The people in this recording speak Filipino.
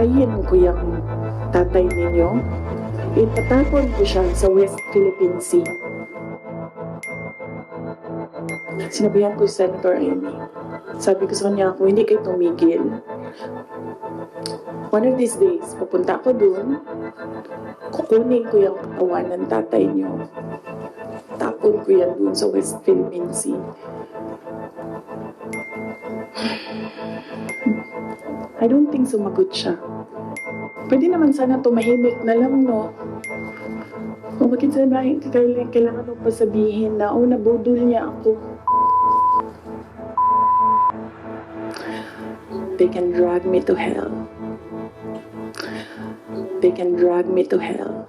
awayin ko yung tatay ninyo, itatapon ko siya sa West Philippine Sea. Sinabihan ko si Senator Amy. Sabi ko sa kanya, kung hindi kayo tumigil, one of these days, pupunta ako dun, kukunin ko yung katawan ng tatay niyo, tapon ko yan dun sa West Philippine Sea. I don't think sumagot siya. Pwede naman sana tumahimik na lang, no? Kung bakit sabihin, kailangan mo pa sabihin na, oh, nabudol niya ako. They can drag me to hell. They can drag me to hell.